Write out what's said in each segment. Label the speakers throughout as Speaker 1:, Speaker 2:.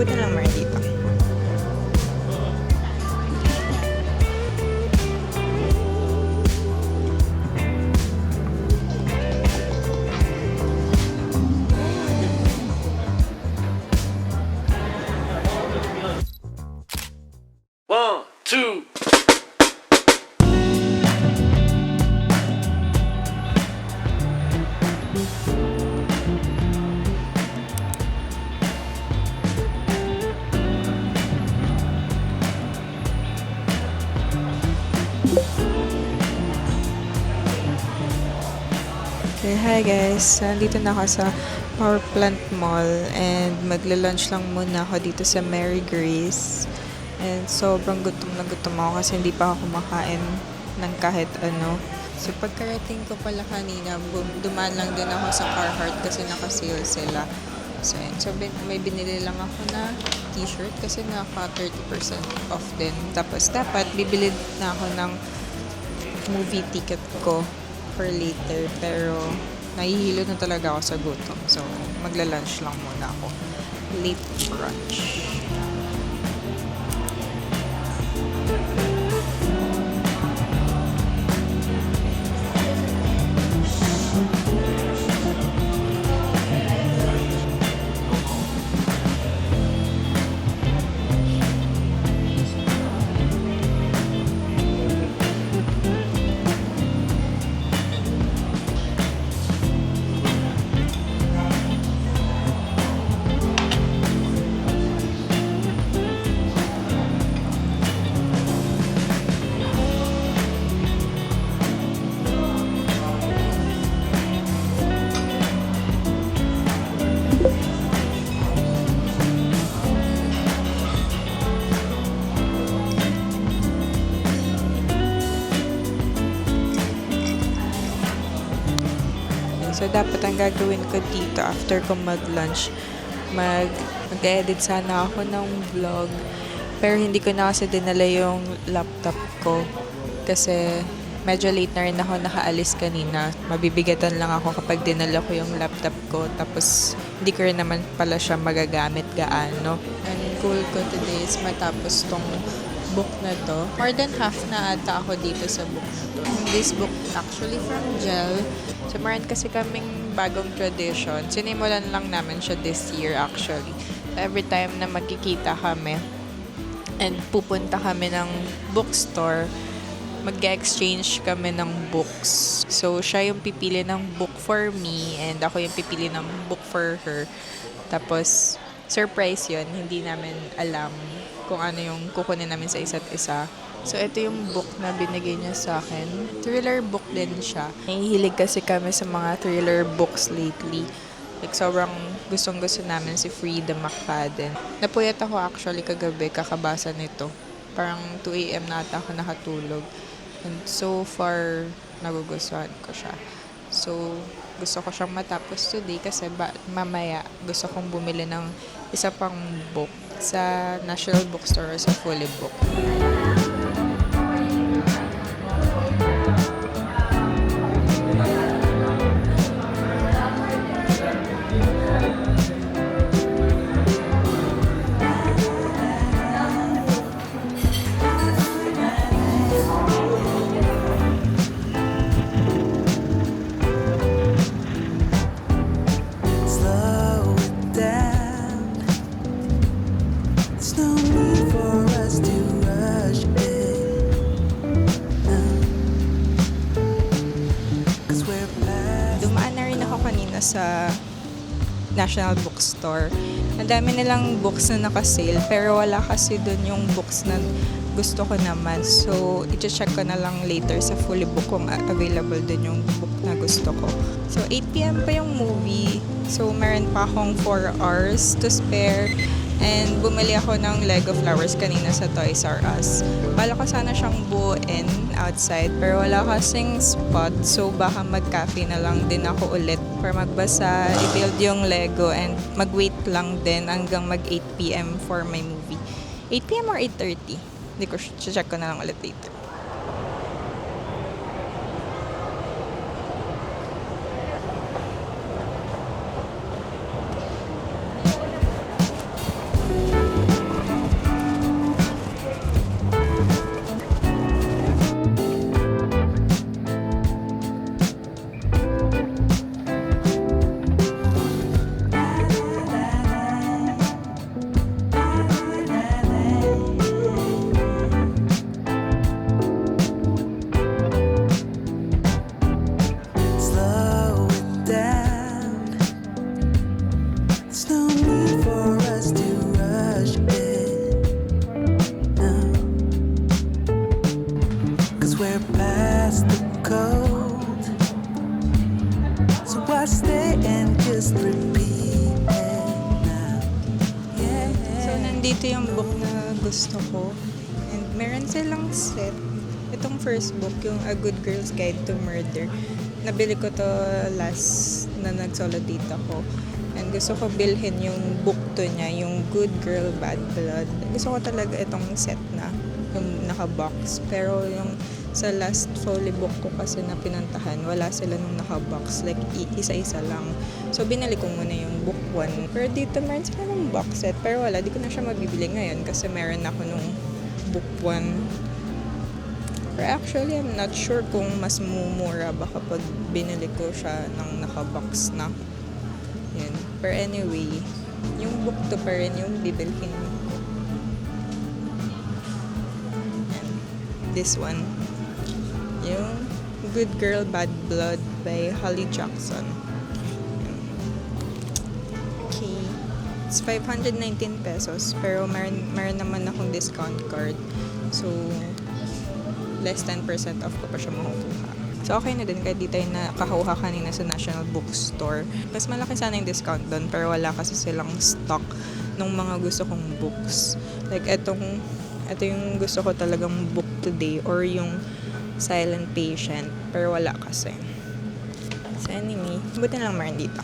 Speaker 1: Buti lang meron dito.
Speaker 2: One, two.
Speaker 1: Okay, hi guys. Nandito na ako sa Power Plant Mall and magla-lunch lang muna ako dito sa Mary Grace. And sobrang gutom na gutom ako kasi hindi pa ako kumakain ng kahit ano. So pagkarating ko pala kanina, dumaan lang din ako sa Carhartt kasi naka-sale sila. So, yun. So may binili lang ako na t-shirt kasi naka 30% off din. Tapos dapat bibili na ako ng movie ticket ko for later, pero nahihilo na talaga ako sa gutom. So, magla-lunch lang muna ako. Late brunch. So, dapat ang gagawin ko dito after ko mag-lunch, mag-edit sana ako ng vlog. Pero hindi ko na kasi dinala yung laptop ko. Kasi medyo late na rin ako nakaalis kanina. Mabibigatan lang ako kapag dinala ko yung laptop ko. Tapos, hindi ko rin naman pala siya magagamit gaano. Ang goal ko today is matapos tong book na to. More than half na ata ako dito sa book na to. This book actually from Gel. So, meron kasi kaming bagong tradition. Sinimulan lang namin siya this year actually. Every time na magkikita kami and pupunta kami ng bookstore, mag-exchange kami ng books. So, siya yung pipili ng book for me and ako yung pipili ng book for her. Tapos, surprise yun. Hindi namin alam kung ano yung kukunin namin sa isa't isa. So, ito yung book na binigay niya sa akin. Thriller book din siya. Nahihilig kasi kami sa mga thriller books lately. Like, sobrang gustong-gusto namin si Frida McFadden. Napuyat ako actually kagabi kakabasa nito. Parang 2 a.m. na ata ako nakatulog. And so far, nagugustuhan ko siya. So, gusto ko siyang matapos today kasi mamaya gusto kong bumili ng isa pang book sa National Bookstore or sa Fully Book.
Speaker 3: Slow it down. There's no need for us to rush it. Cause we're past.
Speaker 1: Dumaan na rin ako kanina sa National Bookstore. Ang dami nilang books na naka-sale pero wala kasi dun yung books na gusto ko naman. So, i-check ko na lang later sa Fully Book kung available dun yung book na gusto ko. So, 8 p.m. pa yung movie. So, meron pa akong 4 hours to spare. And bumili ako ng Lego flowers kanina sa Toys R Us. Bala ko sana siyang buuin outside pero wala kasing spot. So baka mag-cafe na lang din ako ulit para magbasa, i-build yung Lego and mag-wait lang din hanggang mag 8 p.m. for my movie. 8 p.m. or 8:30? Hindi ko, check ko na lang ulit later.
Speaker 3: no need for us to rush it. No. 'Cause we're past the code. So I stay and just repeat it now. Yeah.
Speaker 1: So, nandito yung book na gusto ko. And meron silang set. Itong first book, yung A Good Girl's Guide to Murder. Nabili ko to last na nag-solo date ako. And gusto ko bilhin yung book to niya, yung Good Girl, Bad Blood. Gusto ko talaga itong set na, yung naka-box. Pero yung sa last folio book ko kasi na pinuntahan, wala sila nung naka-box. Like, isa-isa lang. So, binili ko muna yung book 1. Pero dito, meron sila ng box set. Pero wala, di ko na siya mabibili ngayon kasi meron ako nung book 1. Pero actually, I'm not sure kung mas mumura ba kapag binili ko siya ng naka-box na. Yun. Pero anyway, yung book to pa rin yung bibilhin ko. Yan. This one. Yung Good Girl, Bad Blood by Holly Jackson. Yan. Okay. It's 519 pesos. Pero meron naman akong discount card. So, less 10% off ko pa siya makukuha. So, okay na din kahit di tayo nakakuha kanina sa National Bookstore. Mas malaki sana yung discount doon, pero wala kasi silang stock ng mga gusto kong books. Like, ito yung gusto ko talagang book today, or yung Silent Patient, pero wala kasi. So, anyway, buti na lang meron dito.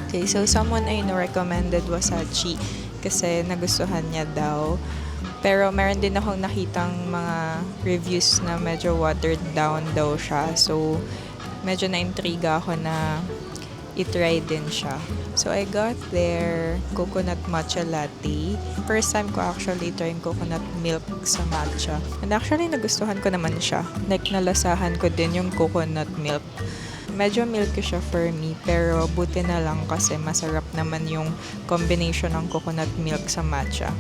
Speaker 1: Okay, so someone ay recommended Wasachi kasi nagustuhan niya daw. Pero meron din akong nakitang mga reviews na medyo watered down daw siya. So, medyo na-intriga ako na i-try din siya. So, I got their coconut matcha latte. First time ko actually try yung coconut milk sa matcha. And actually, nagustuhan ko naman siya. Like, nalasahan ko din yung coconut milk. Medyo milky siya for me, pero buti na lang kasi masarap naman yung combination ng coconut milk sa matcha.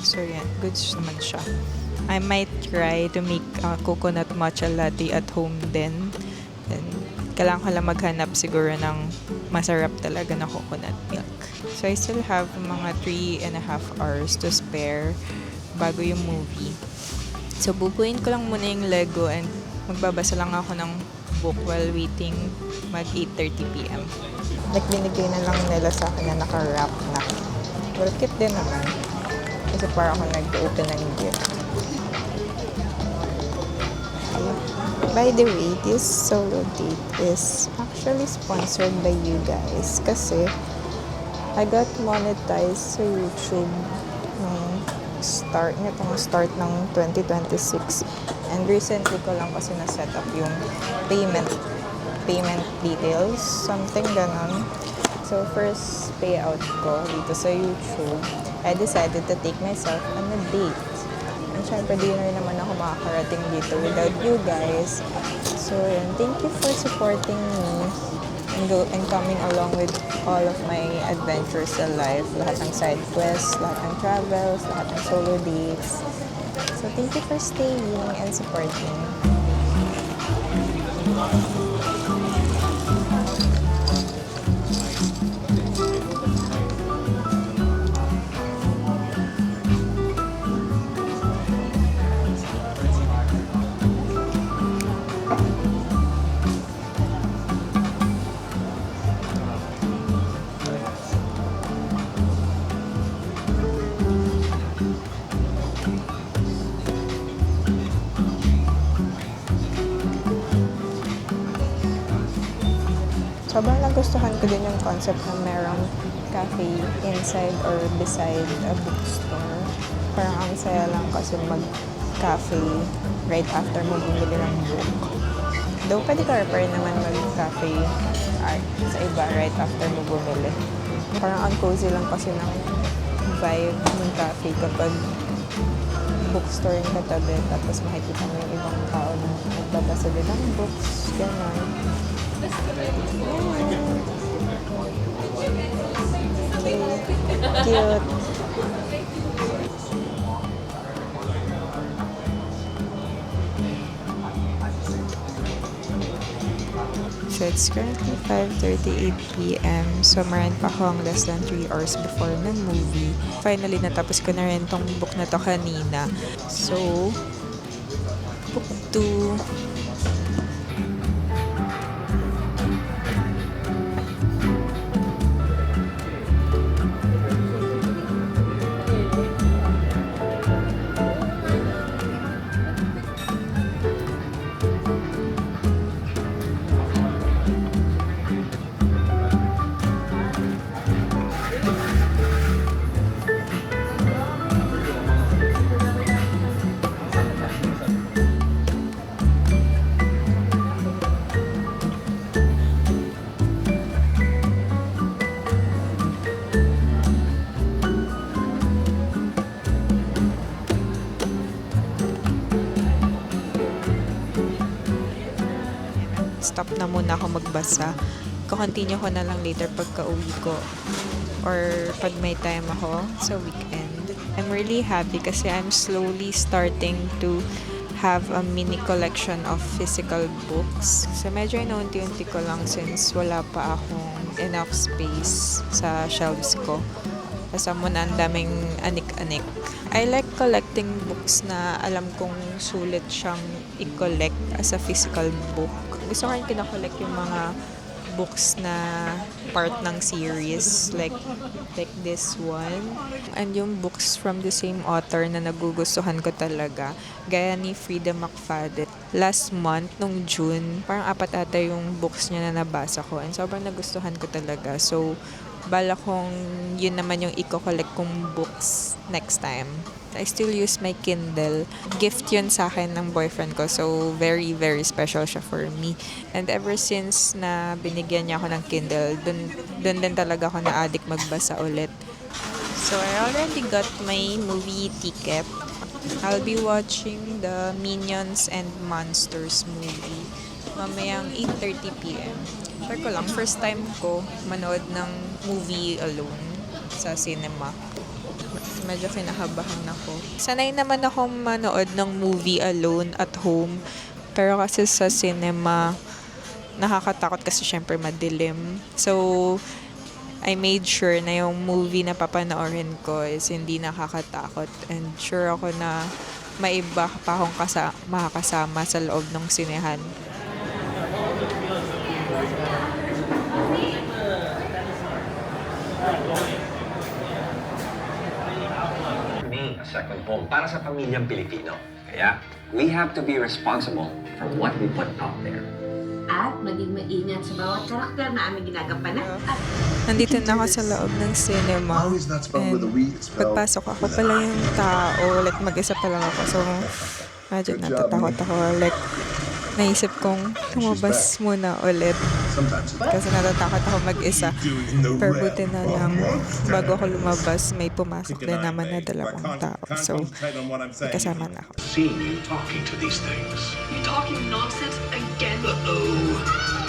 Speaker 1: So, yan. Goods naman siya. I might try to make coconut matcha latte at home din. Then, kailangan ko lang maghanap siguro ng masarap talaga na coconut milk. So, I still have mga 3.5 hours to spare bago yung movie. So, bubuin ko lang muna yung Lego and magbabasa lang ako ng book while waiting mag 8:30 p.m. Like, binigay na lang nila sa akin na naka-wrap na. Well, cute din naman. Kasi parang ako nag-open ng gift. By the way, this solo date is actually sponsored by you guys kasi I got monetized sa YouTube nung start ng 2026. And recently ko lang kasi na-set up yung payment details, something ganon. So, first payout ko dito sa YouTube, I decided to take myself on a date. And syempre, di na rin naman ako makakarating dito without you guys. So, yun. Thank you for supporting me. and coming along with all of my adventures in life. Lahat ng side quests, lahat ng travels, lahat ng solo dates. So thank you for staying and supporting. Sobrang nagustuhan ko din yung concept na merong cafe inside or beside a bookstore. Parang ang saya lang kasi mag-cafe right after mo bumili ng book. Though pwede ka rin naman mag-cafe sa iba right after mo bumili. Parang ang cozy lang kasi ng vibe ng cafe kapag bookstore yung katabi tapos makikita mo yung ibang tao na nagbabasa din ng books, gano'n. Cute. So it's currently 5:38 p.m. So meron pa akong less than 3 hours before ng movie. Finally, natapos ko na rin tong book na to kanina. So, book 2. Stop na muna ako magbasa. Ko-continue ko na lang later pagka-uwi ko or pag may time ako sa weekend. I'm really happy kasi I'm slowly starting to have a mini collection of physical books. So medyo inaunti-unti ko lang since wala pa akong enough space sa shelves ko. Kasama mo na ang daming anik-anik. I like collecting books na alam kong sulit siyang i-collect as a physical book. Gusto ko rin kinakollect yung mga books na part ng series like this one. And yung books from the same author na nagugustuhan ko talaga. Gaya ni Frida McFadden. Last month, nung June, parang 4 ata yung books niya na nabasa ko. And sobrang nagustuhan ko talaga. So, bala kong yun naman yung i-collect kong books next time. I still use my Kindle. Gift yun sa akin ng boyfriend ko. So, very, very special siya for me. And ever since na binigyan niya ako ng Kindle, dun din talaga ako na-addict magbasa ulit. So, I already got my movie ticket. I'll be watching the Minions and Monsters movie mamayang 8:30 p.m. Share ko lang, first time ko manood ng movie alone sa cinema. Medyo kinakabahan ako. Sanay naman akong manood ng movie alone at home. Pero kasi sa cinema, nakakatakot kasi syempre madilim. So, I made sure na yung movie na papanoorin ko is hindi nakakatakot. And sure ako na may iba pa akong makakasama sa loob ng sinehan.
Speaker 4: A second home para sa pamilyang Pilipino. Kaya, we have to be responsible for what we put out there.
Speaker 5: At maging maingat sa bawat karakter na aming ginagampanan. At
Speaker 1: Nandito na ako sa loob ng cinema. And pagpasok ako pala yung tao. Like, mag-isa pa lang ako. So, medyo natatakot ako. Like, naisip kong lumabas muna ulit. Kasi natatakot ako mag-isa. Pero buti na lang, bago ako lumabas, may pumasok din naman na dalawang tao. So, may kasama na ako.
Speaker 2: Seeing you talking to these things.
Speaker 6: You talking nonsense again?
Speaker 2: Uh-oh.